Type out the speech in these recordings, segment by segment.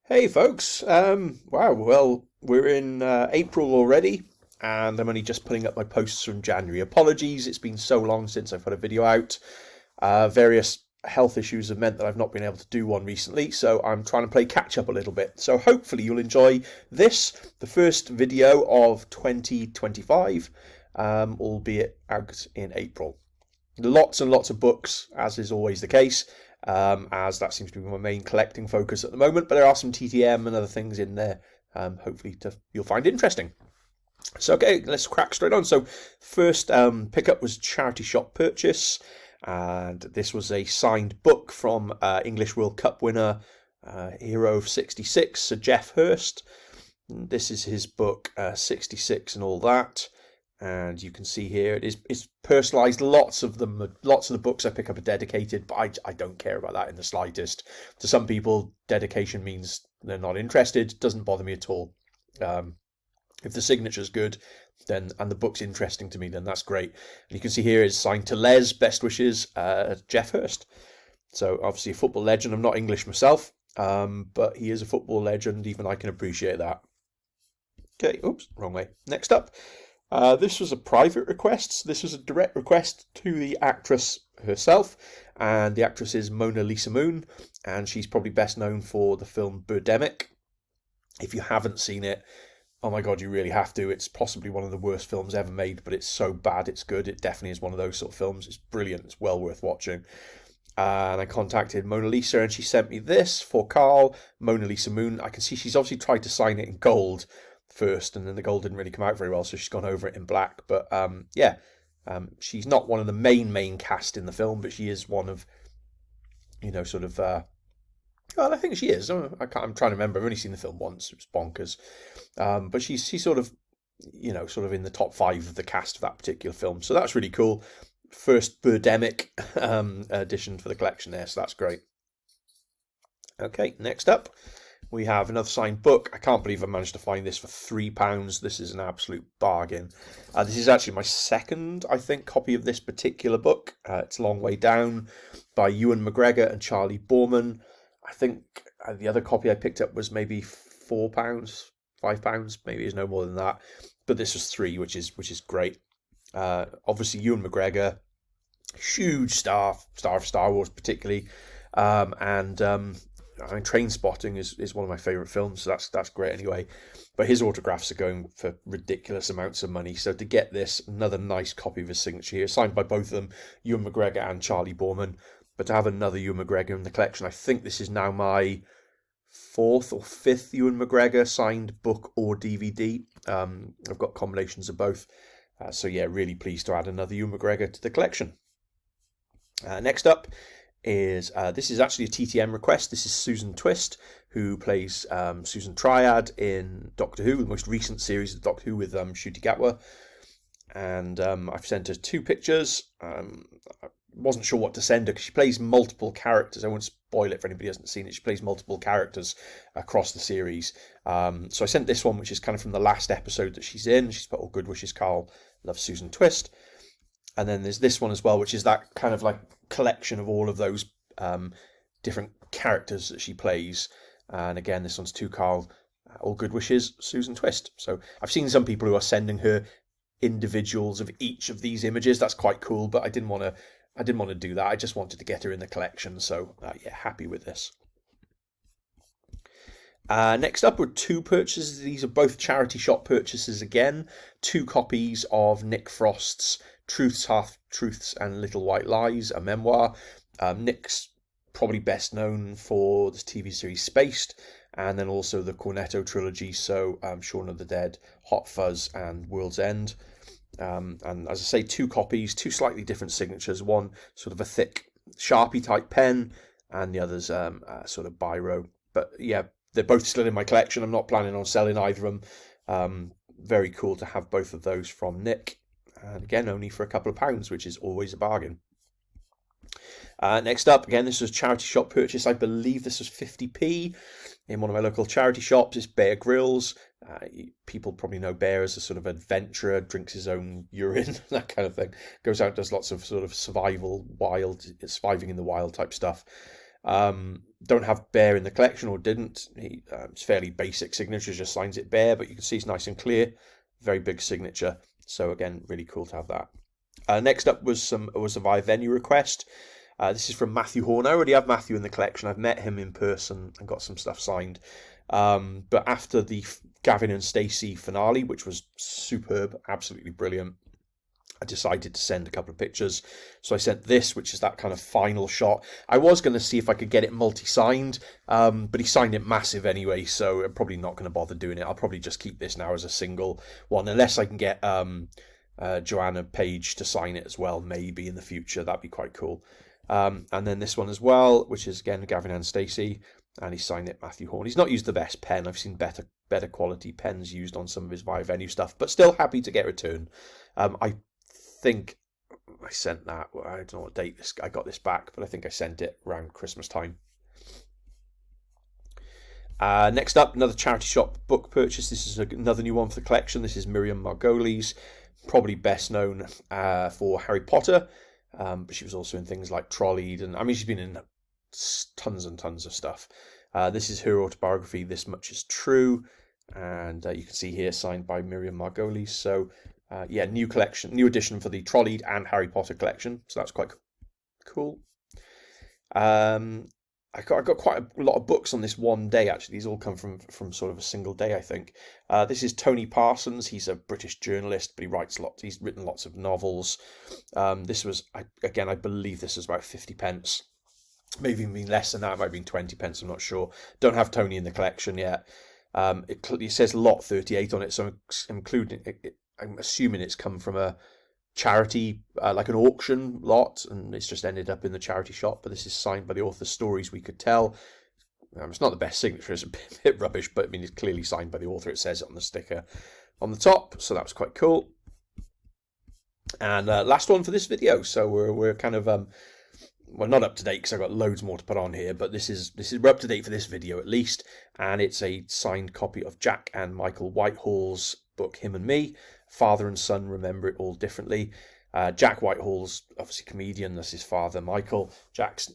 Hey folks, wow, well, we're in April already, and I'm only just putting up my posts from January. Apologies, it's been so long since I've put a video out. Various health issues have meant that I've not been able to do one recently, so I'm trying to play catch up a little bit. So hopefully you'll enjoy this, the first video of 2025, albeit out in April. Lots and lots of books, as is always the case, as that seems to be my main collecting focus at the moment. But there are some TTM and other things in there, hopefully you'll find interesting. So okay, let's crack straight on. So first pickup was charity shop purchase, and this was a signed book from English World Cup winner, hero of '66, Sir Geoff Hurst. This is his book, 66 and all that. And you can see here it's personalised. Lots of the books I pick up are dedicated, but I don't care about that in the slightest. To some people, dedication means they're not interested. Doesn't bother me at all. If the signature's good, then and the book's interesting to me, then that's great. And you can see here is signed to Les. Best wishes, Geoff Hurst. So obviously a football legend. I'm not English myself, but he is a football legend. Even I can appreciate that. Okay, oops, wrong way. Next up. This was a private request. This was a direct request to the actress herself, and the actress is Mona Lisa Moon, and she's probably best known for the film Birdemic. If you haven't seen it, oh my god, you really have to. It's possibly one of the worst films ever made, but it's so bad it's good. It definitely is one of those sort of films. It's brilliant. It's well worth watching. And I contacted Mona Lisa, and she sent me this for Carl, Mona Lisa Moon. I can see she's obviously tried to sign it in gold first, and then the gold didn't really come out very well, so she's gone over it in black. But she's not one of the main cast in the film, but she is one of, sort of. Well, I think she is. I'm trying to remember. I've only seen the film once. It was bonkers. But she's sort of, sort of in the top 5 of the cast of that particular film. So that's really cool. First Birdemic edition for the collection there, so that's great. Okay, next up. We have another signed book. I can't believe I managed to find this for £3. This is an absolute bargain. This is actually my second, I think, copy of this particular book. It's A Long Way Down by Ewan McGregor and Charlie Boorman. I think the other copy I picked up was maybe £4, £5, maybe it's no more than that. But this was 3, which is great. Obviously, Ewan McGregor, huge star of Star Wars particularly, I mean, Trainspotting is one of my favourite films, so that's great anyway. But his autographs are going for ridiculous amounts of money. So to get this, another nice copy of his signature here, signed by both of them, Ewan McGregor and Charlie Boorman. But to have another Ewan McGregor in the collection, I think this is now my 4th or 5th Ewan McGregor signed book or DVD. I've got combinations of both. So yeah, really pleased to add another Ewan McGregor to the collection. Next up is this is actually a TTM request. This is Susan Twist, who plays Susan Triad in Doctor Who, the most recent series of Doctor Who with Ncuti Gatwa. And I've sent her 2 pictures. I wasn't sure what to send her because she plays multiple characters. I won't spoil it for anybody who hasn't seen it. She plays multiple characters across the series. So I sent this one, which is kind of from the last episode that she's in. She's put all good wishes, Carl. Love, Susan Twist. And then there's this one as well, which is that kind of like collection of all of those different characters that she plays. And again, this one's to Carl. All good wishes, Susan Twist. So I've seen some people who are sending her individuals of each of these images. That's quite cool, but I didn't want to do that. I just wanted to get her in the collection. So yeah, happy with this. Next up were 2 purchases. These are both charity shop purchases again. 2 copies of Nick Frost's Truths, Half-Truths and Little White Lies, a memoir. Nick's probably best known for the TV series Spaced, and then also the Cornetto trilogy, so Shaun of the Dead, Hot Fuzz and World's End. And as I say, 2 copies, 2 slightly different signatures. One sort of a thick Sharpie type pen, and the other's sort of biro. But yeah, they're both still in my collection. I'm not planning on selling either of them. Very cool to have both of those from Nick. And again, only for a couple of pounds, which is always a bargain. Next up, again, this was a charity shop purchase. I believe this was 50p in one of my local charity shops. It's Bear Grylls. People probably know Bear as a sort of adventurer, drinks his own urine, that kind of thing. Goes out, does lots of sort of surviving in the wild type stuff. Don't have Bear in the collection, or didn't. It's fairly basic signature, just signs it Bear, but you can see it's nice and clear. Very big signature. So again, really cool to have that. Next up was a via venue request. This is from Matthew Horn. I already have Matthew in the collection. I've met him in person and got some stuff signed. But after the Gavin and Stacey finale, which was superb, absolutely brilliant, I decided to send a couple of pictures. So I sent this, which is that kind of final shot. I was going to see if I could get it multi-signed, but he signed it massive anyway, so I'm probably not going to bother doing it. I'll probably just keep this now as a single one, unless I can get Joanna Page to sign it as well, maybe in the future. That'd be quite cool. And then this one as well, which is again Gavin and Stacey, and he signed it Matthew Horn. He's not used the best pen. I've seen better quality pens used on some of his via venue stuff, but still happy to get return. I think I sent that. I don't know what date I got this back, but I think I sent it around Christmas time. Next up, another charity shop book purchase. This is another new one for the collection. This is Miriam Margolyes, probably best known for Harry Potter, but she was also in things like Trolleyed, and I mean she's been in tons and tons of stuff. This is her autobiography, This Much Is True, and you can see here signed by Miriam Margolyes. So yeah, new collection, new edition for the Trolleyed and Harry Potter collection. So that's quite cool. I got quite a lot of books on this one day, actually. These all come from sort of a single day, I think. This is Tony Parsons. He's a British journalist, but he writes lots. He's written lots of novels. This was, I believe this was about 50 pence. Maybe even less than that. It might have been 20 pence, I'm not sure. Don't have Tony in the collection yet. It says lot 38 on it, so I'm assuming it's come from a charity, like an auction lot, and it's just ended up in the charity shop. But this is signed by the author, Stories We Could Tell. It's not the best signature, it's a bit rubbish, but I mean it's clearly signed by the author. It says it on the sticker on the top, so that was quite cool. And last one for this video. So we're kind of well, not up to date because I've got loads more to put on here, but we're up to date for this video at least, and it's a signed copy of Jack and Michael Whitehall's book Him and Me, Father and Son Remember It All Differently. Jack Whitehall's obviously comedian, that's his father. Michael, Jack's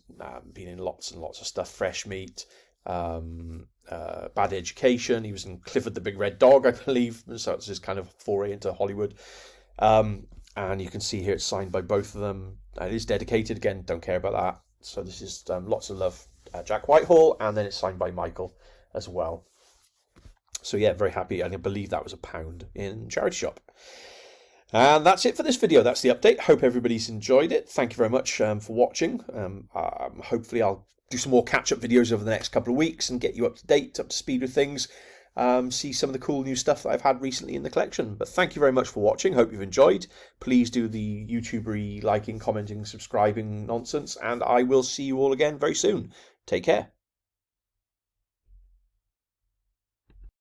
been in lots and lots of stuff, Fresh Meat, Bad Education. He was in Clifford the Big Red Dog, I believe, so it's his kind of foray into Hollywood. And you can see here it's signed by both of them. It is dedicated, again, don't care about that. So this is lots of love, Jack Whitehall, and then it's signed by Michael as well. So yeah, very happy, and I believe that was £1 in charity shop. And that's it for this video. That's the update. Hope everybody's enjoyed it. Thank you very much for watching. Hopefully I'll do some more catch-up videos over the next couple of weeks and get you up to date, up to speed with things. See some of the cool new stuff that I've had recently in the collection. But thank you very much for watching. Hope you've enjoyed. Please do the YouTubery liking, commenting, subscribing nonsense, and I will see you all again very soon. Take care.